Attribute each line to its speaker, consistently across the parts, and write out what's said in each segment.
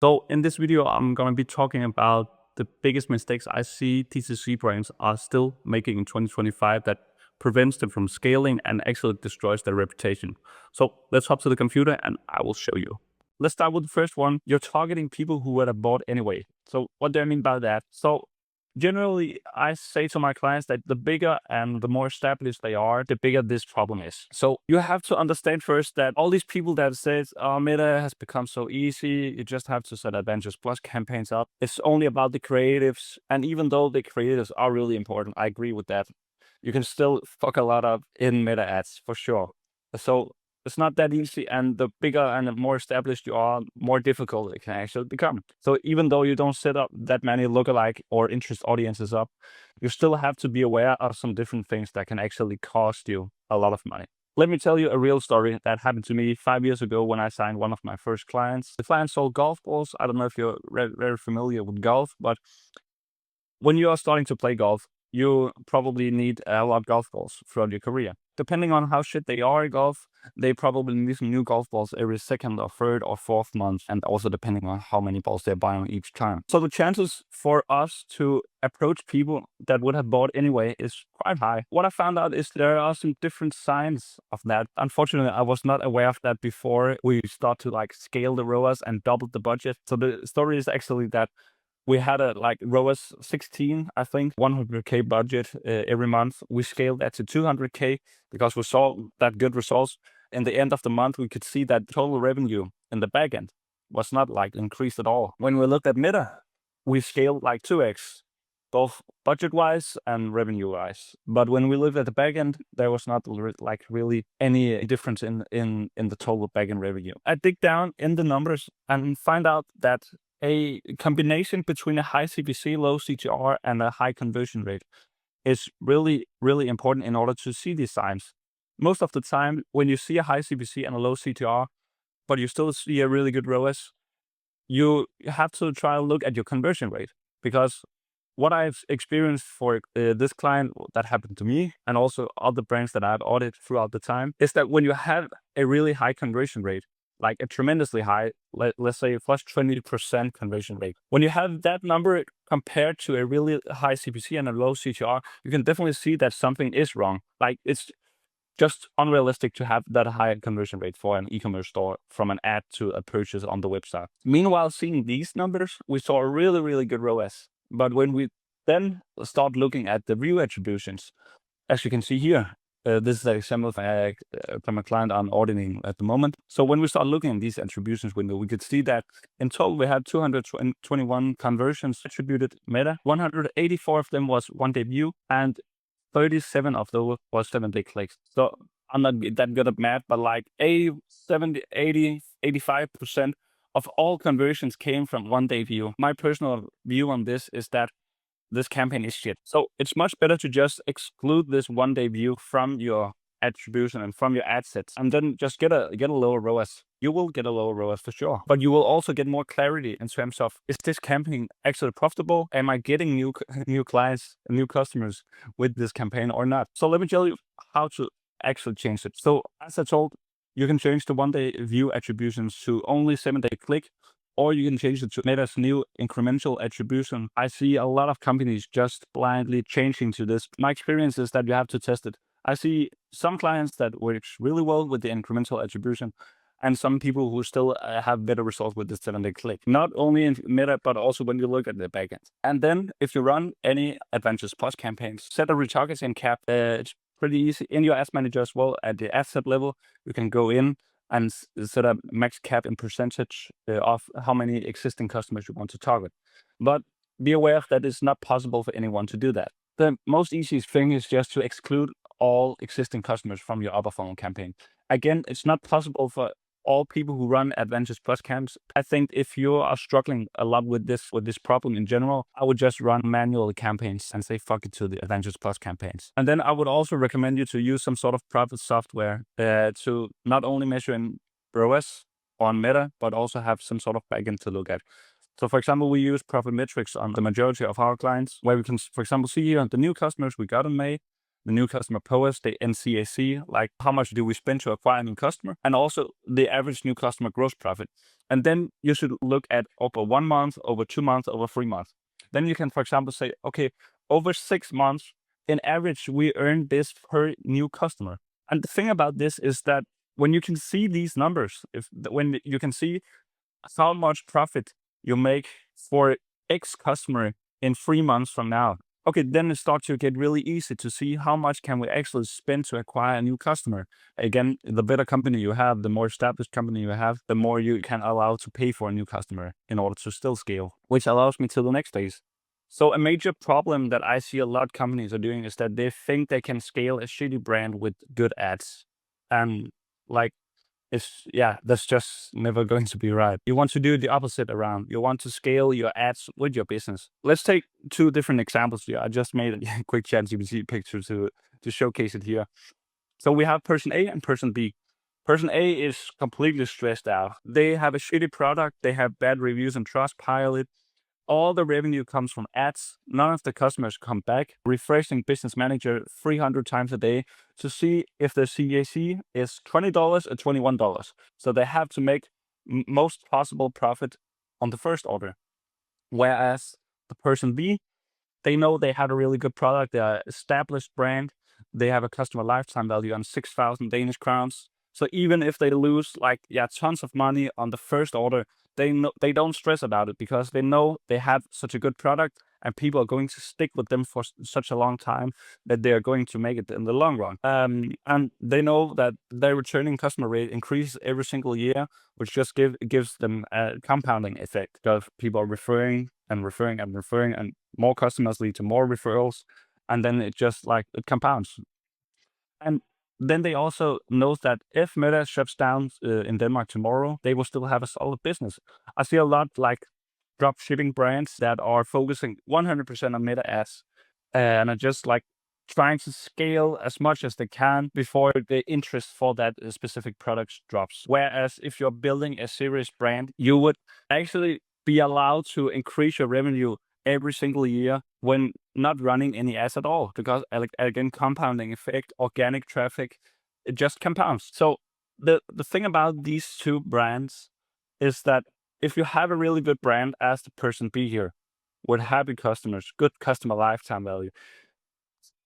Speaker 1: So in this video, I'm going to be talking about the biggest mistakes I see TCC brands are still making in 2025 that prevents them from scaling and actually destroys their reputation. So let's hop to the computer and I will show you. Let's start with the first one. You're targeting people who would have bought anyway. So what do I mean by that? So generally, I say to my clients that the bigger and the more established they are, the bigger this problem is. So you have to understand first that all these people that says, oh, Meta has become so easy, you just have to set Advantage Plus campaigns up. It's only about the creatives. And even though the creatives are really important, I agree with that. You can still fuck a lot up in Meta ads for sure. So it's not that easy, and the bigger and the more established you are, more difficult it can actually become. So even though you don't set up that many lookalike or interest audiences up, you still have to be aware of some different things that can actually cost you a lot of money. Let me tell you a real story that happened to me 5 years ago when I signed one of my first clients. The client sold golf balls. I don't know if you're very familiar with golf, but when you are starting to play golf, you probably need a lot of golf balls throughout your career. Depending on how shit they are at golf, they probably need some new golf balls every second or third or fourth month, and also depending on how many balls they're buying each time. So the chances for us to approach people that would have bought anyway is quite high. What I found out is there are some different signs of that. Unfortunately, I was not aware of that before we start to scale the ROAS and double the budget. So the story is actually that we had a ROAS 16, I think, 100K budget every month. We scaled that to 200K because we saw that good results. In the end of the month, we could see that total revenue in the backend was not increased at all. When we looked at Meta, we scaled 2x, both budget-wise and revenue-wise. But when we looked at the backend, there was not really any difference in the total backend revenue. I dig down in the numbers and find out that a combination between a high CPC, low CTR, and a high conversion rate is really, really important in order to see these signs. Most of the time, when you see a high CPC and a low CTR, but you still see a really good ROAS, you have to try and look at your conversion rate. Because what I've experienced for this client that happened to me, and also other brands that I've audited throughout the time, is that when you have a really high conversion rate, like a tremendously high, let's say plus 20% conversion rate. When you have that number compared to a really high CPC and a low CTR, you can definitely see that something is wrong. It's just unrealistic to have that high conversion rate for an e-commerce store from an ad to a purchase on the website. Meanwhile, seeing these numbers, we saw a really, really good ROAS. But when we then start looking at the view attributions, as you can see here, this is an example from a client I'm auditing at the moment. So when we start looking at these attributions window, we could see that in total we had 221 conversions attributed Meta. 184 of them was one-day view, and 37 of those was 7-day clicks. So I'm not that good at math, but 70, 80, 85% of all conversions came from one-day view. My personal view on this is that this campaign is shit. So it's much better to just exclude this one-day view from your attribution and from your ad sets, and then just get a lower ROAS. You will get a lower ROAS for sure, but you will also get more clarity in terms of, is this campaign actually profitable? Am I getting new clients, new customers with this campaign or not? So let me tell you how to actually change it. So as I told, you can change the one-day view attributions to only 7-day click, or you can change it to Meta's new incremental attribution. I see a lot of companies just blindly changing to this. My experience is that you have to test it. I see some clients that works really well with the incremental attribution, and some people who still have better results with the 7-day click. Not only in Meta, but also when you look at the backend. And then if you run any Advantage Plus campaigns, set a retargeting cap. It's pretty easy in your ads manager as well. At the ad set level, you can go in and set up max cap in percentage of how many existing customers you want to target. But be aware that it's not possible for anyone to do that. The most easiest thing is just to exclude all existing customers from your upper funnel campaign. Again, it's not possible for all people who run Advantage Plus camps. I think if you are struggling a lot with this problem in general, I would just run manual campaigns and say fuck it to the Advantage Plus campaigns. And then I would also recommend you to use some sort of private software to not only measure in ROAS on Meta, but also have some sort of backend to look at. So for example, we use profit metrics on the majority of our clients, where we can, for example, see here the new customers we got in May, the new customer POAS, the NCAC, like how much do we spend to acquire a new customer, and also the average new customer gross profit. And then you should look at over 1 month, over 2 months, over 3 months. Then you can, for example, say, okay, over 6 months, in average, we earn this per new customer. And the thing about this is that when you can see these numbers, when you can see how much profit you make for X customer in 3 months from now, okay, then it starts to get really easy to see how much can we actually spend to acquire a new customer. Again, the better company you have, the more established company you have, the more you can allow to pay for a new customer in order to still scale, which allows me to the next phase. So a major problem that I see a lot of companies are doing is that they think they can scale a shitty brand with good ads. And like, that's just never going to be right. You want to do the opposite around. You want to scale your ads with your business. Let's take 2 different examples here. I just made a quick ChatGPT picture to showcase it here. So we have person A and person B. Person A is completely stressed out. They have a shitty product. They have bad reviews on Trustpilot. All the revenue comes from ads. None of the customers come back. Refreshing Business Manager 300 times a day to see if the CAC is $20 or $21. So they have to make most possible profit on the first order. Whereas the person B, they know they have a really good product. They are established brand. They have a customer lifetime value on 6,000 Danish crowns. So even if they lose tons of money on the first order, they don't stress about it because they know they have such a good product and people are going to stick with them for such a long time that they are going to make it in the long run. And they know that their returning customer rate increases every single year, which just gives them a compounding effect because people are referring and referring and referring, and more customers lead to more referrals, and then it just it compounds. And then they also know that if Meta shuts down in Denmark tomorrow, they will still have a solid business. I see a lot drop shipping brands that are focusing 100% on Meta ads and are just trying to scale as much as they can before the interest for that specific product drops. Whereas if you're building a serious brand, you would actually be allowed to increase your revenue every single year when not running any ads at all, because again, compounding effect, organic traffic, it just compounds. So the thing about these 2 brands is that if you have a really good brand as the person B here, with happy customers, good customer lifetime value,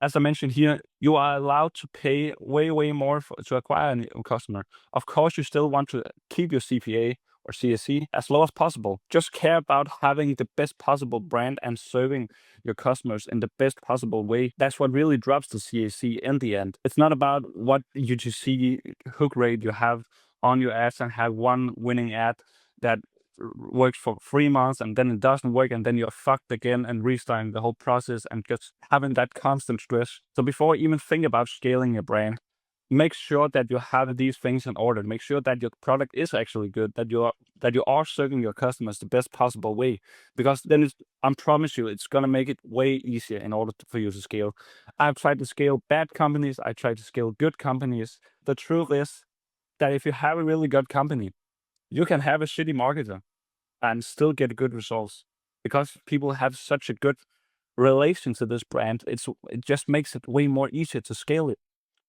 Speaker 1: as I mentioned here, you are allowed to pay way more to acquire a new customer. Of course, you still want to keep your CPA or CSC as low as possible. Just care about having the best possible brand and serving your customers in the best possible way. That's what really drops the CAC in the end. It's not about what UGC hook rate you have on your ads and have one winning ad that works for 3 months and then it doesn't work and then you're fucked again and restarting the whole process and just having that constant stress. So before you even think about scaling your brand, make sure that you have these things in order. Make sure that your product is actually good, that you are serving your customers the best possible way, because then I promise you, it's gonna make it way easier in order for you to scale. I've tried to scale bad companies. I tried to scale good companies. The truth is that if you have a really good company, you can have a shitty marketer and still get good results because people have such a good relation to this brand. It just makes it way more easier to scale it.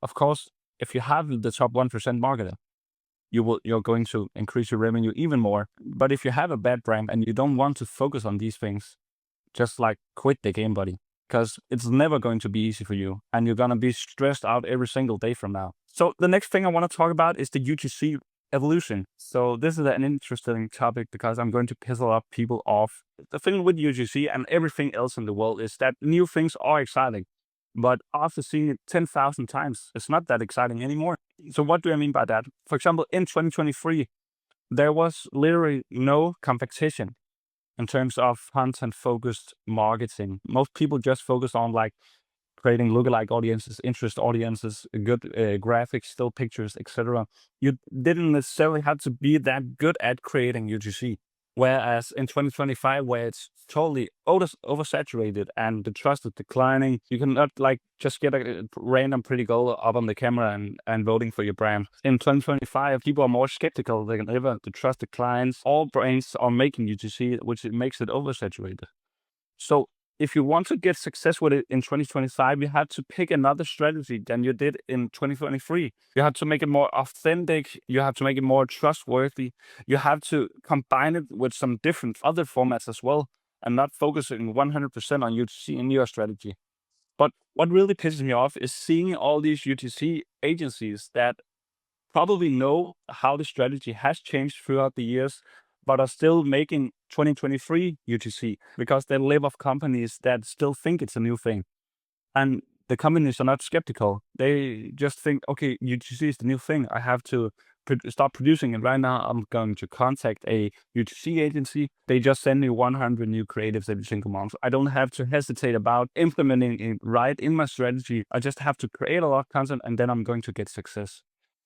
Speaker 1: Of course, if you have the top 1% marketer, you're going to increase your revenue even more. But if you have a bad brand and you don't want to focus on these things, just quit the game, buddy, because it's never going to be easy for you and you're going to be stressed out every single day from now. So the next thing I want to talk about is the UGC evolution. So this is an interesting topic because I'm going to piss a lot of people off. The thing with UGC and everything else in the world is that new things are exciting, but after seeing it 10,000 times, it's not that exciting anymore. So what do I mean by that? For example, in 2023, there was literally no competition in terms of content-focused marketing. Most people just focus on creating lookalike audiences, interest audiences, good graphics, still pictures, etc. You didn't necessarily have to be that good at creating UGC. Whereas in 2025, where it's totally oversaturated and the trust is declining, you cannot just get a random pretty girl up on the camera and voting for your brand. In 2025, people are more skeptical than ever. The trust declines. All brands are making UGC, which makes it oversaturated. So if you want to get success with it in 2025, you have to pick another strategy than you did in 2023. You have to make it more authentic. You have to make it more trustworthy. You have to combine it with some different other formats as well, and not focusing 100% on UGC in your strategy. But what really pisses me off is seeing all these UGC agencies that probably know how the strategy has changed throughout the years, but are still making 2023 UGC because they live off companies that still think it's a new thing. And the companies are not skeptical. They just think, okay, UGC is the new thing. I have to start producing it right now. I'm going to contact a UGC agency. They just send me 100 new creatives every single month. I don't have to hesitate about implementing it right in my strategy. I just have to create a lot of content and then I'm going to get success.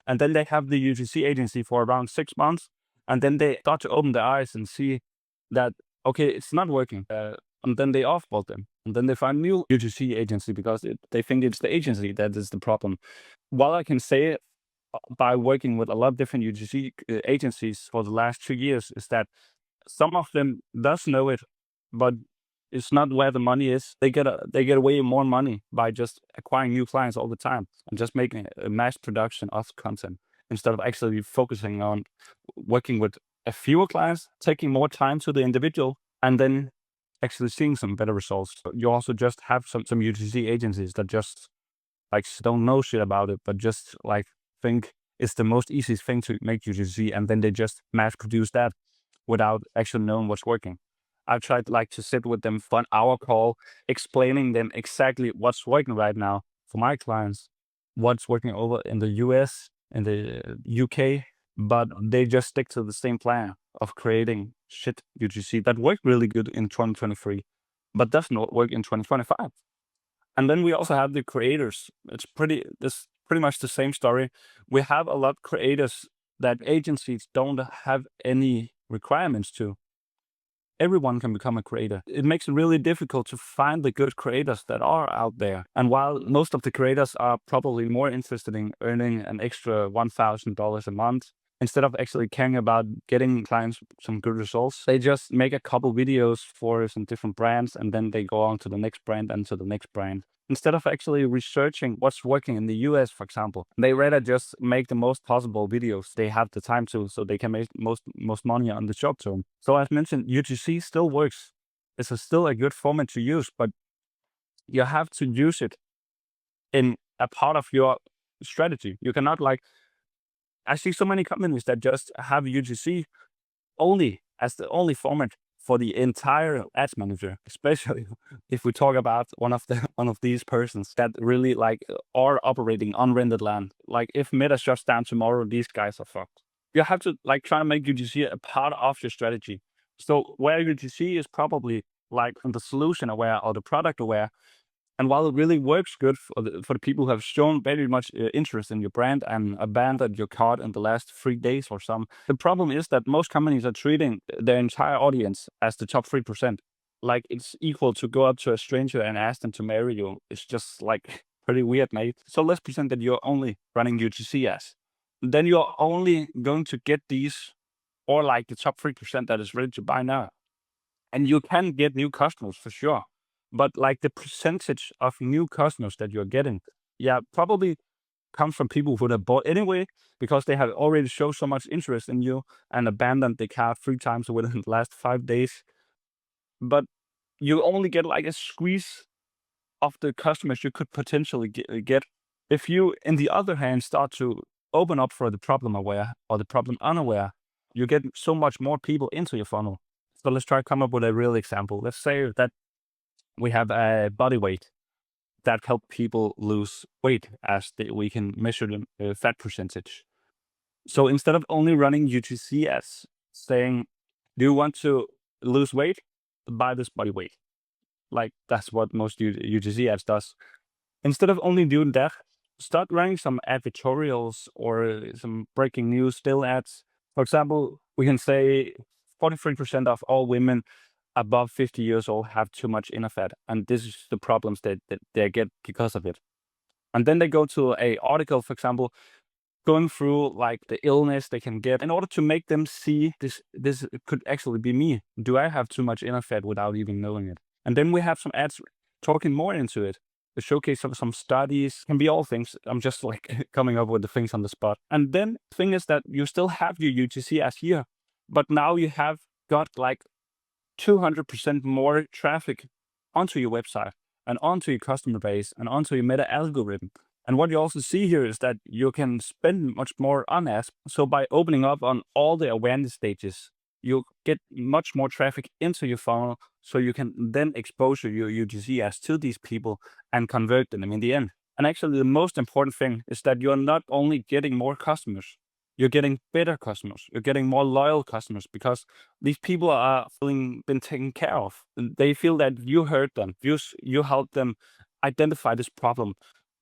Speaker 1: And then they have the UGC agency for around 6 months. And then they start to open their eyes and see that, okay, it's not working. And then they offboard them. And then they find a new UGC agency because they think it's the agency that is the problem. While I can say by working with a lot of different UGC agencies for the last 2 years is that some of them does know it, but it's not where the money is. They get way more money by just acquiring new clients all the time and just making a mass production of content instead of actually focusing on working with a fewer clients, taking more time to the individual, and then actually seeing some better results. You also just have some UGC agencies that just like don't know shit about it, but just like think it's the most easiest thing to make UGC, and then they just mass produce that without actually knowing what's working. I've tried like to sit with them for an hour call, explaining them exactly what's working right now for my clients, what's working over in the US, in the UK, but they just stick to the same plan of creating shit UGC that worked really good in 2023, but does not work in 2025. And then we also have the creators. It's pretty much the same story. We have a lot of creators that agencies don't have any requirements to. Everyone can become a creator. It makes it really difficult to find the good creators that are out there. And while most of the creators are probably more interested in earning an extra $1,000 a month, instead of actually caring about getting clients some good results, they just make a couple videos for some different brands and then they go on to the next brand and to the next brand. Instead of actually researching what's working in the US, for example, they rather just make the most possible videos they have the time to, so they can make most money on the short term. So as mentioned, UGC still works. It's still a good format to use, but you have to use it in a part of your strategy. You cannot I see so many companies that just have UGC only as the only format for the entire ads manager, especially if we talk about one of these persons that really are operating on rendered land. Like if Meta shuts down tomorrow, these guys are fucked. You have to try to make UGC a part of your strategy. So where UGC is probably the solution aware or the product aware, and while it really works good for the people who have shown very much interest in your brand and abandoned your cart in the last 3 days or some, the problem is that most companies are treating their entire audience as the top 3%. Like it's equal to go up to a stranger and ask them to marry you. It's just pretty weird, mate. So let's pretend that you're only running UGC ads. Then you're only going to get these or the top 3% that is ready to buy now. And you can get new customers for sure. But the percentage of new customers that you're getting, probably comes from people who have bought anyway because they have already shown so much interest in you and abandoned the cart 3 times within the last 5 days. But you only get a squeeze of the customers you could potentially get if you, in the other hand, start to open up for the problem aware or the problem unaware. You get so much more people into your funnel. So let's try to come up with a real example. Let's say that we have a body weight that help people lose weight as we can measure the fat percentage. So instead of only running UGC ads saying, do you want to lose weight? Buy this body weight. That's what most UGC ads does. Instead of only doing that, start running some advertorials or some breaking news still ads. For example, we can say 43% of all women above 50 years old have too much inner fat, and this is the problems that they get because of it. And then they go to a article, for example, going through the illness they can get in order to make them see this could actually be me. Do I have too much inner fat without even knowing it? And then we have some ads talking more into it. The showcase of some studies can be all things. I'm just like coming up with the things on the spot. And then the thing is that you still have your UGC as here, but now you have got like 200% more traffic onto your website and onto your customer base and onto your meta algorithm. And what you also see here is that you can spend much more on ads. So by opening up on all the awareness stages, you get much more traffic into your funnel, so you can then expose your UGC ads to these people and convert them in the end. And actually, the most important thing is that you're not only getting more customers, you're getting better customers. You're getting more loyal customers because these people are feeling been taken care of. They feel that you heard them. You helped them identify this problem.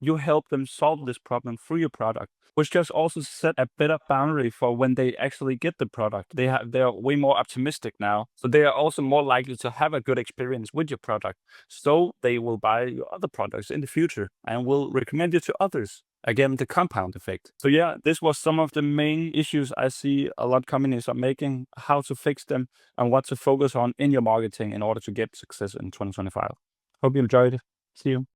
Speaker 1: You help them solve this problem through your product, which just also set a better boundary for when they actually get the product. They're way more optimistic now. So they are also more likely to have a good experience with your product. So they will buy your other products in the future and will recommend you to others. Again, the compound effect. So yeah, this was some of the main issues I see a lot of companies are making, how to fix them and what to focus on in your marketing in order to get success in 2025. Hope you enjoyed it. See you.